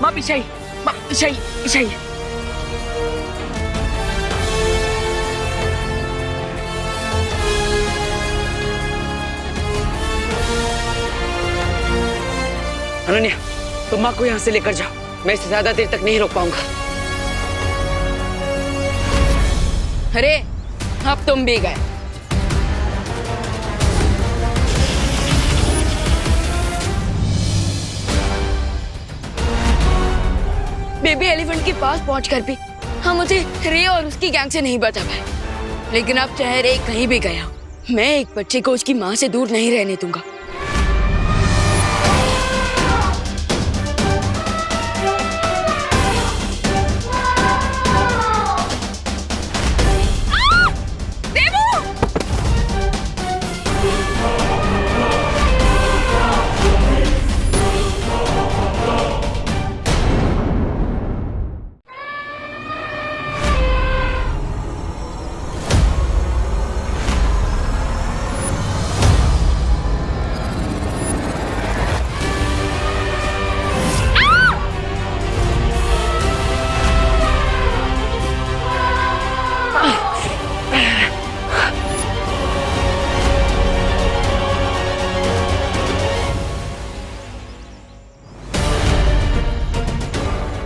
माँ पीछे आई, माँ पीछे आई, पीछे आई। अनन्या, तुम माँ को यहाँ से लेकर जाओ, मैं इसे ज्यादा देर तक नहीं रोक पाऊंगा। अरे अब तुम भी गए। बेबी एलिफेंट के पास पहुंचकर भी हम उसे रे और उसकी गैंग से नहीं बचा पाए, लेकिन अब चाहे रे कहीं भी गया, मैं एक बच्चे को उसकी माँ से दूर नहीं रहने दूंगा।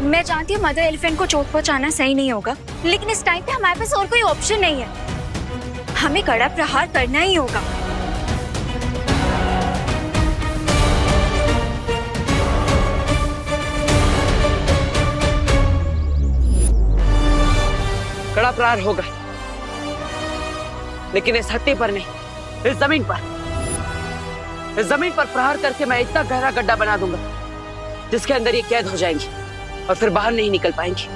मैं जानती हूँ मदर एलिफेंट को चोट पहुंचाना सही नहीं होगा, लेकिन इस टाइम पे हमारे पास और कोई ऑप्शन नहीं है। हमें कड़ा प्रहार करना ही होगा। कड़ा प्रहार होगा, लेकिन इस हत्ती पर नहीं, इस जमीन पर। इस जमीन पर प्रहार करके मैं इतना गहरा गड्ढा बना दूंगा जिसके अंदर ये कैद हो जाएंगी और फिर बाहर नहीं निकल पाएंगी।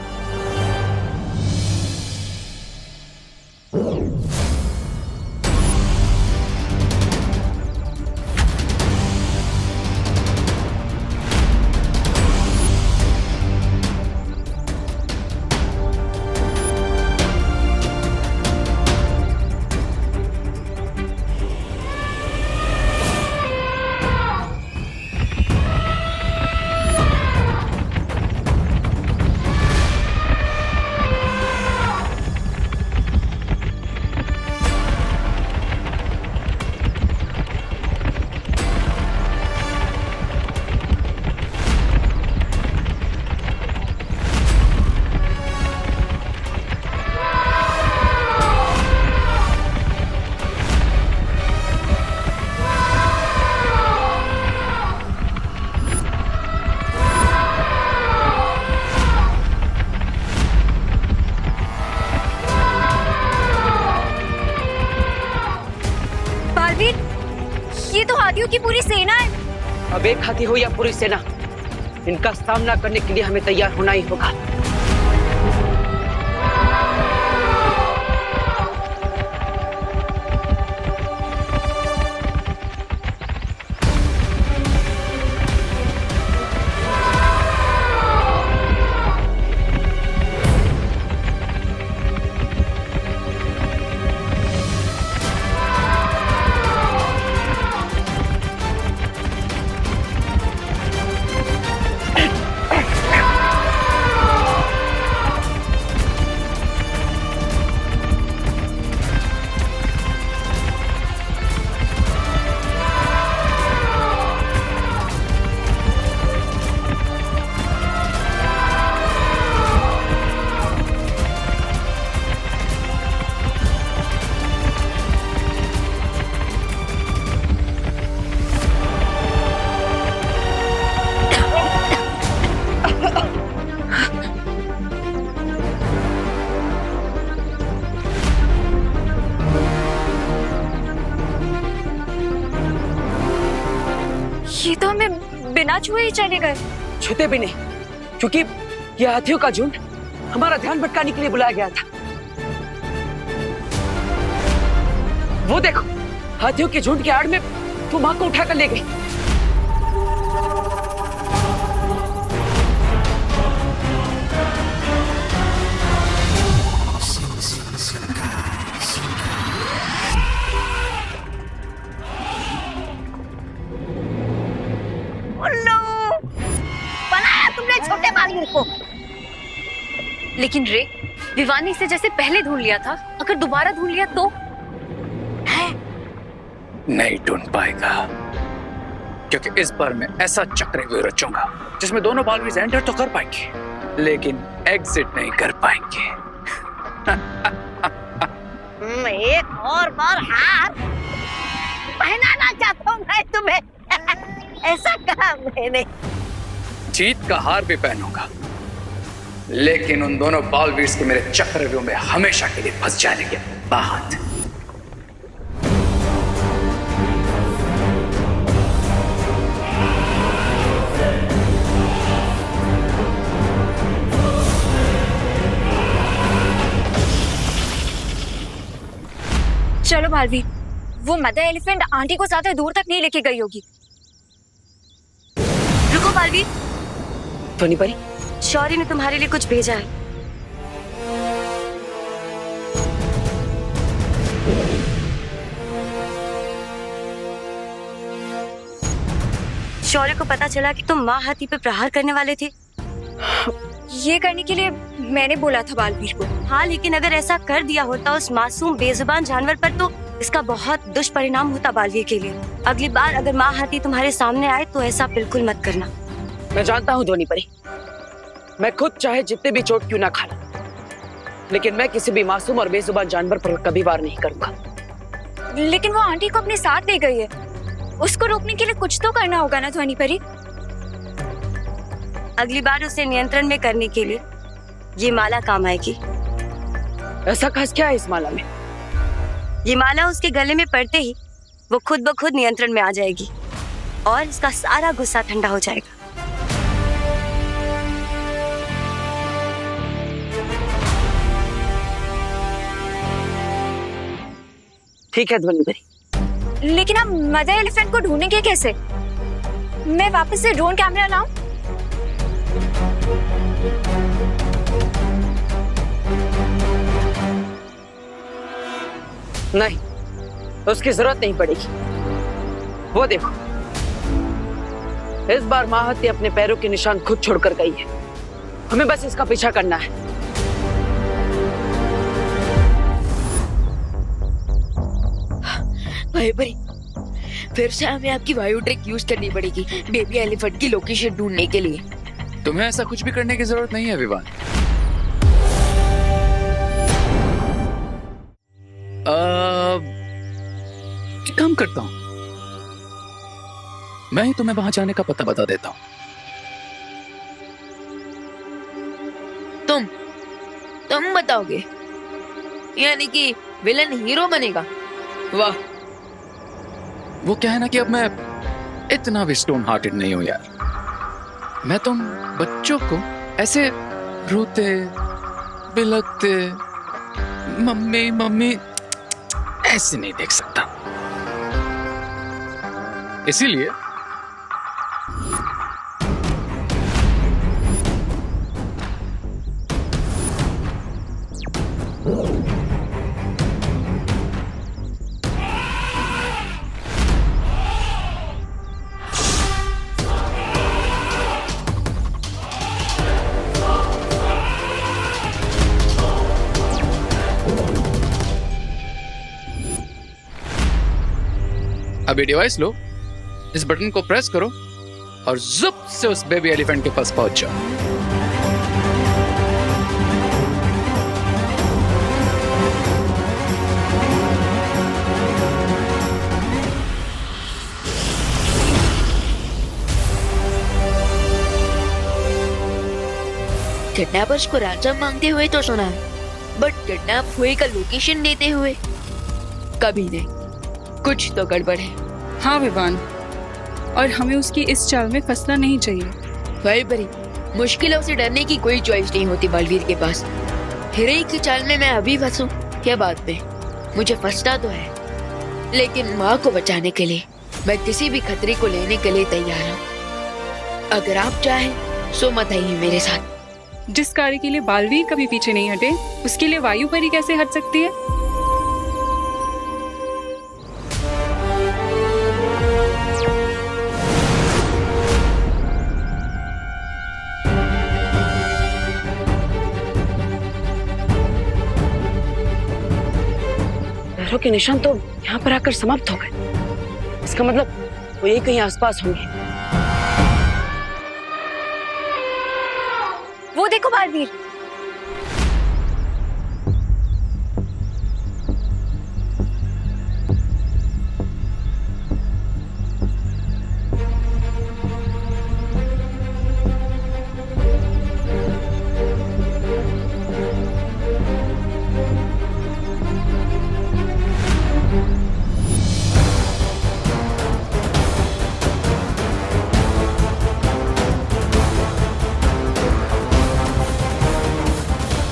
ये तो हाथियों की पूरी सेना है। अब एक हाथी हो या पूरी सेना, इनका सामना करने के लिए हमें तैयार होना ही होगा। ये तो हमें बिना छुए ही चले गए। छूते भी नहीं, क्योंकि ये हाथियों का झुंड हमारा ध्यान भटकाने के लिए बुलाया गया था। वो देखो, हाथियों के झुंड के आड़ में वो माँ को उठाकर ले गई। बनाया तुमने छोटे बालवीर को। लेकिन रे, विवान ने इसे जैसे पहले ढूंढ लिया था, अगर दोबारा ढूंढ लिया तो? नहीं ढूंढ पाएगा, क्योंकि इस बार मैं ऐसा चक्रव्यूह रचूंगा जिसमें दोनों बालवीर एंटर तो कर पाएंगे लेकिन एग्जिट नहीं कर पाएंगे। एक और बार हार पहनाना चाहता हूँ मैं तुम्हें। ऐसा कहा मैंने। जीत का हार भी पहनूंगा, लेकिन उन दोनों बालवीर के मेरे चक्रव्यूह में हमेशा के लिए फंस जाने के बाद। चलो बालवीर, वो मदर एलिफेंट आंटी को ज्यादा दूर तक नहीं लेके गई होगी। रुको बालवीर, ध्वनि परी, शौर्य ने तुम्हारे लिए कुछ भेजा है। शौर्य को पता चला कि तुम माँ हाथी पे प्रहार करने वाले थे। ये करने के लिए मैंने बोला था बालवीर को। हाँ, लेकिन अगर ऐसा कर दिया होता उस मासूम बेजुबान जानवर पर तो इसका बहुत दुष्परिणाम होता बालवीर के लिए। अगली बार अगर माँ हाथी तुम्हारे सामने आए तो ऐसा बिल्कुल मत करना। मैं जानता हूँ ध्वनि परी, मैं खुद चाहे जितने भी चोट क्यों ना खा लूं, लेकिन मैं किसी भी मासूम और बेजुबान जानवर पर कभी वार नहीं करूंगा। लेकिन वो आंटी को अपने साथ ले गई है, उसको रोकने के लिए कुछ तो करना होगा ना ध्वनि परी। अगली बार उसे नियंत्रण में करने के लिए ये माला काम आएगी। ऐसा खास क्या है इस माला में? ये माला उसके गले में पड़ते ही वो खुद ब खुद नियंत्रण में आ जाएगी और इसका सारा गुस्सा ठंडा हो जाएगा। ठीक है ध्वनि परी। लेकिन हम मदर एलिफेंट को ढूंढेंगे कैसे? मैं वापस से ड्रोन कैमरा लाऊं? नहीं, उसकी जरूरत नहीं पड़ेगी। वो देखो, इस बार माँ हाथी अपने पैरों के निशान खुद छोड़कर गई है। हमें बस इसका पीछा करना है। भाई भाई, फिर से हमें आपकी वायु ट्रिक यूज करनी पड़ेगी बेबी एलिफेंट की लोकेशन ढूंढने के लिए। तुम्हें ऐसा कुछ भी करने की जरूरत नहीं है विवान। काम करता हूं, मैं ही तुम्हें वहां जाने का पता बता देता हूं। तुम बताओगे? यानी कि विलन हीरो बनेगा? वाह। वो क्या है ना कि अब मैं इतना भी स्टोन हार्टेड नहीं हूं यार। मैं तुम बच्चों को ऐसे रोते बिलखते मम्मी मम्मी ऐसे नहीं देख सकता। इसीलिए अभी डिवाइस लो, इस बटन को प्रेस करो और जुप से उस बेबी एलिफेंट के पास पहुंच जाओ। किडनैपर्स को रैंसम मांगते हुए तो सुना है, बट किडनैप हुए का लोकेशन देते हुए कभी नहीं। कुछ तो गड़बड़ है। हाँ विवान, और हमें उसकी इस चाल में फंसना नहीं चाहिए। वही परी, मुश्किलों से डरने की कोई चॉइस नहीं होती बलवीर के पास। हीरे की चाल में मैं अभी फंसूं क्या बात पे, मुझे फंसना तो है, लेकिन माँ को बचाने के लिए मैं किसी भी खतरे को लेने के लिए तैयार हूँ। अगर आप चाहें सो मत आइए मेरे साथ। जिस कार्य के लिए बालवीर कभी पीछे नहीं हटे, उसके लिए वायु परी कैसे हट सकती है? पैरों के निशान तो यहाँ पर आकर समाप्त हो गए। इसका मतलब वो ये कहीं आसपास होंगे। वो देखो बालवीर।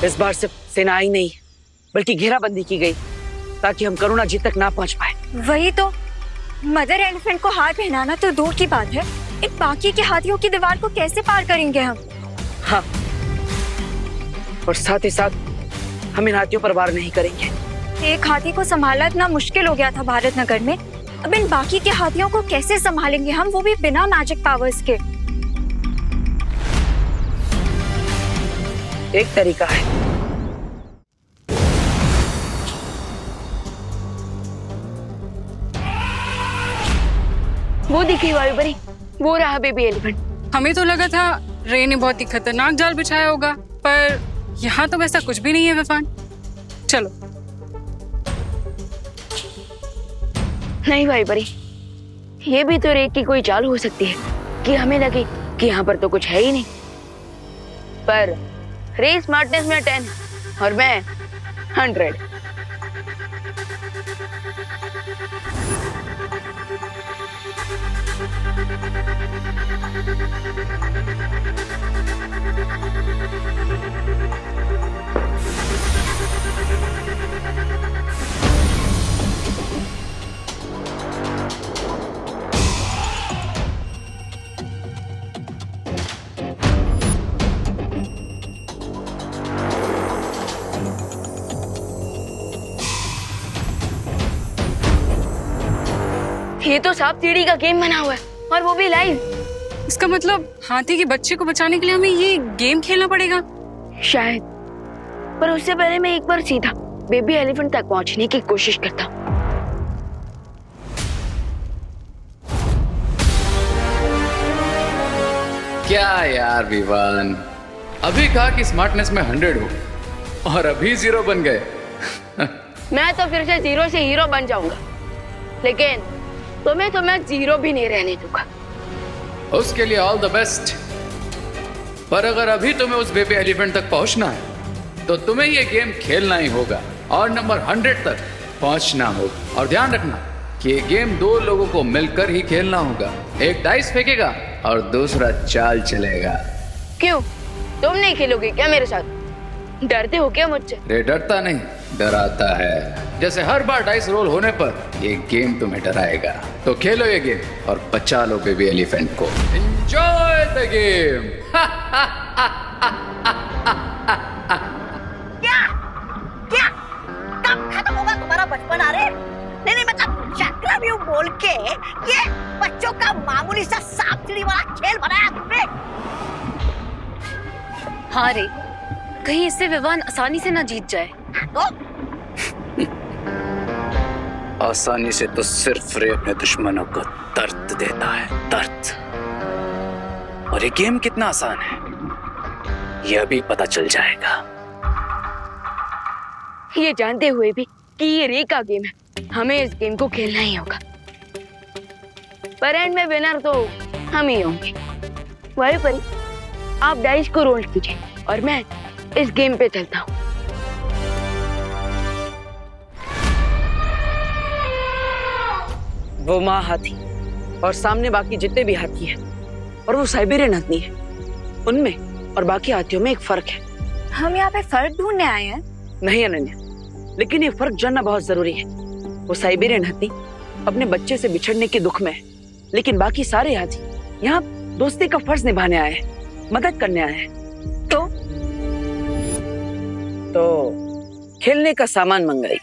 इस बार सिर्फ सेना आई नहीं बल्कि घेराबंदी की गई ताकि हम करुणा जी तक ना पहुंच पाए। वही तो, मदर एलिफेंट को हार पहनाना तो दूर की बात है, इन बाकी के हाथियों की दीवार को कैसे पार करेंगे हम? हाँ, और साथ ही साथ हम इन हाथियों पर वार नहीं करेंगे। एक हाथी को संभालना इतना मुश्किल हो गया था भारत नगर में, अब इन बाकी के हाथियों को कैसे संभालेंगे हम, वो भी बिना मैजिक पावर्स के? एक तरीका है। वो दिखी वायु परी, वो रहा बेबी एलिफेंट। हमें तो लगा था रे ने बहुत ही खतरनाक जाल बिछाया होगा, पर यहाँ तो वैसा कुछ भी नहीं है विफान। चलो। नहीं भाई परी, ये भी तो रे की कोई चाल हो सकती है कि हमें लगे कि यहाँ पर तो कुछ है ही नहीं, पर रे स्मार्टनेस में 10 और मैं 100। ये तो सांप सीढ़ी का गेम बना हुआ है और वो भी लाइव। इसका मतलब हाथी के बच्चे को बचाने के लिए हमें ये गेम खेलना पड़ेगा शायद, पर उससे पहले मैं एक बार सीधा बेबी एलिफेंट तक पहुंचने की कोशिश करता हूँ। क्या यार विवान, अभी कहा कि स्मार्टनेस में 100 हो और अभी 0 बन गए। मैं तो फिर से 0 से हीरो बन जाऊंगा, लेकिन तुम्हें तो मैं 0 भी नहीं रहने दूंगा। उसके लिए ऑल द बेस्ट। पर अगर अभी तुम्हें उस बेबी एलिफेंट तक पहुंचना है तो तुम्हें ये गेम खेलना ही होगा और नंबर 100 तक पहुंचना होगा। और ध्यान रखना कि ये गेम 2 लोगों को मिलकर ही खेलना होगा। एक डाइस फेंकेगा और दूसरा चाल चलेगा। क्यों, तुम नहीं खेलोगे क्या मेरे साथ? डरते हो क्या मुझसे? रे डरता नहीं, डराता है। जैसे हर बार डाइस रोल होने पर ये गेम तुम्हें डराएगा। तो खेलो ये गेम और बचा लो बेबी एलिफेंट को। Enjoy the game. क्या क्या कब खत्म होगा तुम्हारा बचपन? अरे नहीं मतलब चक्रव्यूह बोल के ये बच्चों का मामूली सा सांप सीढ़ी वाला खेल बनाया तुमने? हाँ रे, कहीं इससे विवान आसानी से ना जीत जाए। तो आसानी से तो सिर्फ रे अपने दुश्मनों को दर्द देता है, दर्द। और ये गेम कितना आसान है ये अभी पता चल जाएगा। ये जानते हुए भी कि ये रे का गेम है, हमें इस गेम को खेलना ही होगा। पर एंड में विनर तो हम ही होंगे। वही परी, आप डाइस को रोल कीजिए और मैं इस गेम पे चलता हूँ। वो माँ हाथी और सामने बाकी जितने भी हाथी हैं और वो साइबेरियन हाथी है, उनमें और बाकी हाथियों में एक फर्क है। हम यहाँ पे फर्क ढूंढने आए हैं। नहीं अनन्या, लेकिन ये फर्क जानना बहुत जरूरी है। वो साइबेरियन हाथी अपने बच्चे से बिछड़ने के दुख में है, लेकिन बाकी सारे हाथी यहाँ दोस्ती का फर्ज निभाने आए हैं, मदद करने आए हैं। तो खेलने का सामान मंगाई।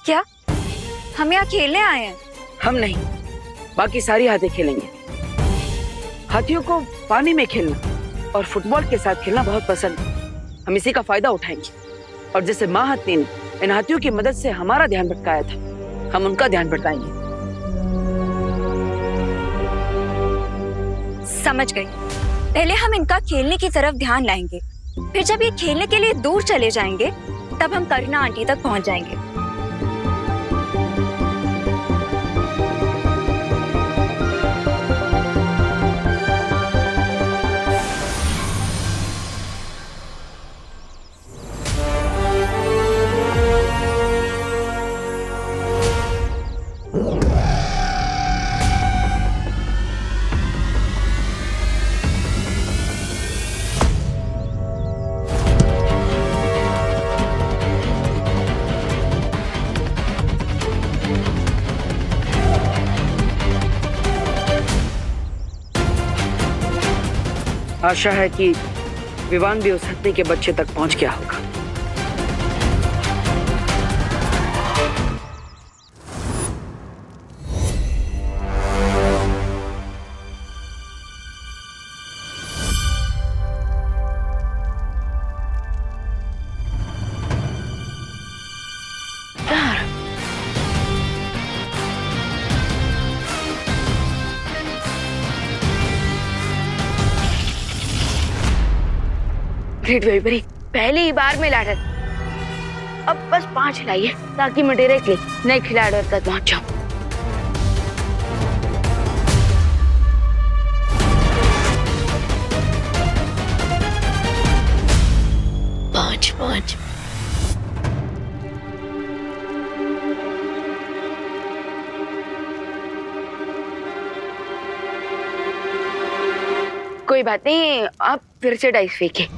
क्या हम यहाँ खेलने आए हैं? हम नहीं, बाकी सारी हाथी खेलेंगे। हाथियों को पानी में खेलना और फुटबॉल के साथ खेलना बहुत पसंद है। हम इसी का फायदा उठाएंगे और जैसे माँ हाथी ने इन हाथियों की मदद से हमारा ध्यान भटकाया था, हम उनका ध्यान भटकाएंगे। समझ गई। पहले हम इनका खेलने की तरफ ध्यान लाएंगे, फिर जब ये खेलने के लिए दूर चले जाएंगे तब हम करुणा आंटी तक पहुंच जाएंगे। आशा है कि विवान भी उस हत्ती के बच्चे तक पहुंच गया होगा। ग्रेट वेरी पहली ही बार में लैडर। अब बस 5 लाइए ताकि मैं डायरेक्टली नेक्स्ट लैडर तक पहुंच जाऊं। पांच कोई बात नहीं, आप फिर से डाइस फेंके।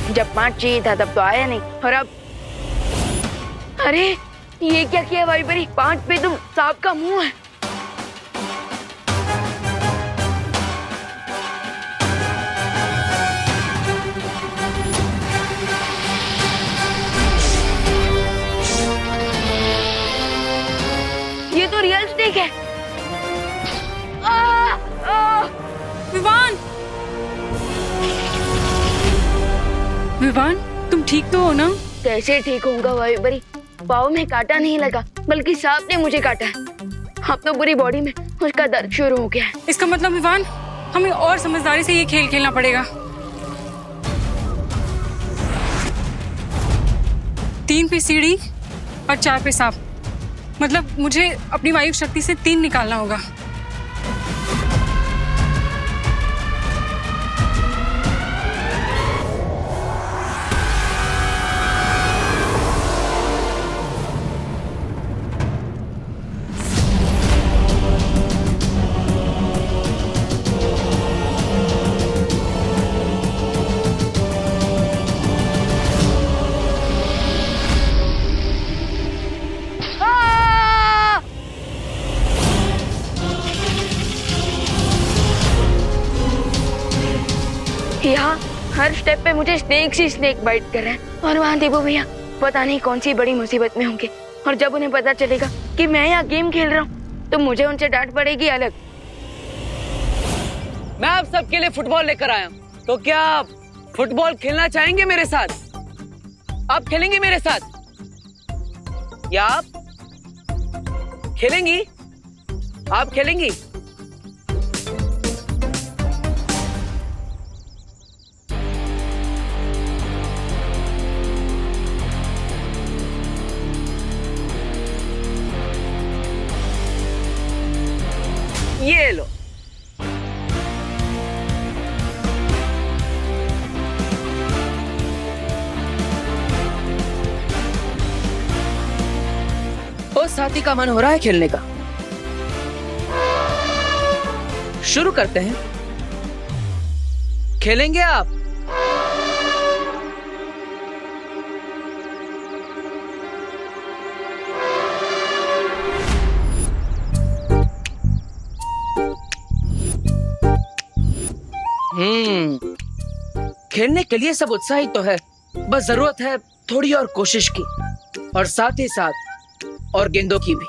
जब 5 चाहिए था तब तो आया नहीं, और अब अरे ये क्या किया भाई बरी? 5 पे तुम सांप का मुंह है। ये तो रियल स्नेक है। विवान, तुम ठीक तो हो ना? कैसे ठीक होऊंगा भाई बरी? पाँव में कांटा नहीं लगा, बल्कि सांप ने मुझे काटा है। अब तो पूरी बॉडी में उसका दर्द शुरू हो गया है। इसका मतलब विवान, हमें और समझदारी से ये खेल खेलना पड़ेगा। 3 पे सीढ़ी और 4 पे सांप। मतलब मुझे अपनी वायु शक्ति से 3 निकालना होगा। यहाँ हर स्टेप पे मुझे स्नेक ही स्नेक बाइट कर रहा है, और वहाँ देवो भैया पता नहीं कौन सी बड़ी मुसीबत में होंगे, और जब उन्हें पता चलेगा कि मैं यहाँ गेम खेल रहा हूँ तो मुझे उनसे डांट पड़ेगी अलग। मैं आप सबके लिए फुटबॉल लेकर आया हूँ, तो क्या आप फुटबॉल खेलना चाहेंगे मेरे साथ? आप खेलेंगे मेरे साथ या आप खेलेंगी? आप खेलेंगी? ये लो। साथी का मन हो रहा है खेलने का। शुरू करते हैं। खेलेंगे आप? खेलने के लिए सब उत्साहित तो है, बस जरूरत है थोड़ी और कोशिश की, और साथ ही साथ और गेंदों की भी।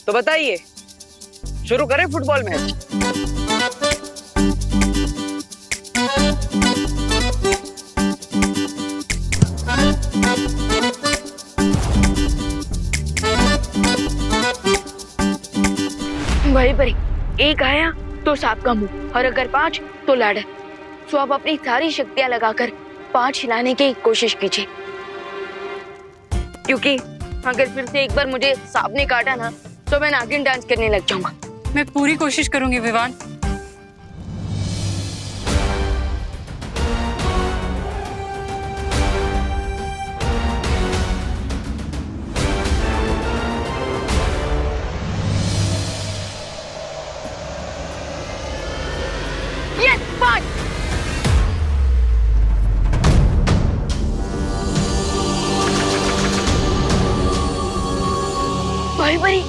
तो बताइए, शुरू करें फुटबॉल मैच? भाई परी, एक आया तो सांप का मुंह, और अगर 5 तो लाडा। तो आप अपनी सारी शक्तियां लगाकर 5 हिलाने की कोशिश कीजिए, क्योंकि अगर फिर से एक बार मुझे सांप ने काटा ना तो मैं नागिन डांस करने लग जाऊंगा। मैं पूरी कोशिश करूंगी विवान। यस, 5। भाई परी,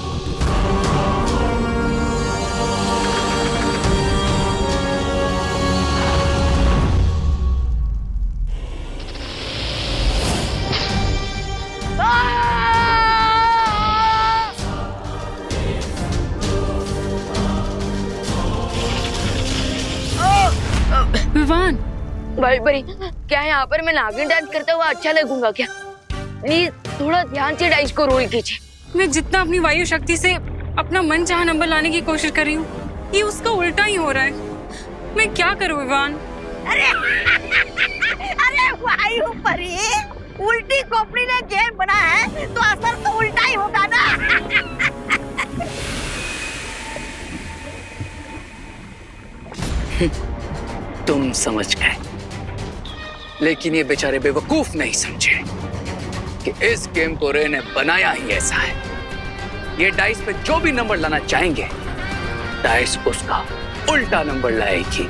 विवान, भाई परी, क्या यहाँ पर मैं नागिन डांस करता हुआ अच्छा लगूंगा क्या? प्लीज थोड़ा ध्यान से डाइस को रोल कीजिए। मैं जितना अपनी वायु शक्ति से अपना मन चाहा नंबर लाने की कोशिश कर रही हूँ, ये उसका उल्टा ही हो रहा है। मैं क्या करूँ विवान? अरे अरे वायु परी, उल्टी खोपड़ी ने गेम बना है तो असर तो उल्टा ही होगा ना। तुम समझ गए, लेकिन ये बेचारे बेवकूफ नहीं समझे कि इस गेम को रे ने बनाया ही ऐसा है। ये डाइस पे जो भी नंबर लाना चाहेंगे, डाइस उसका उल्टा नंबर लाएगी।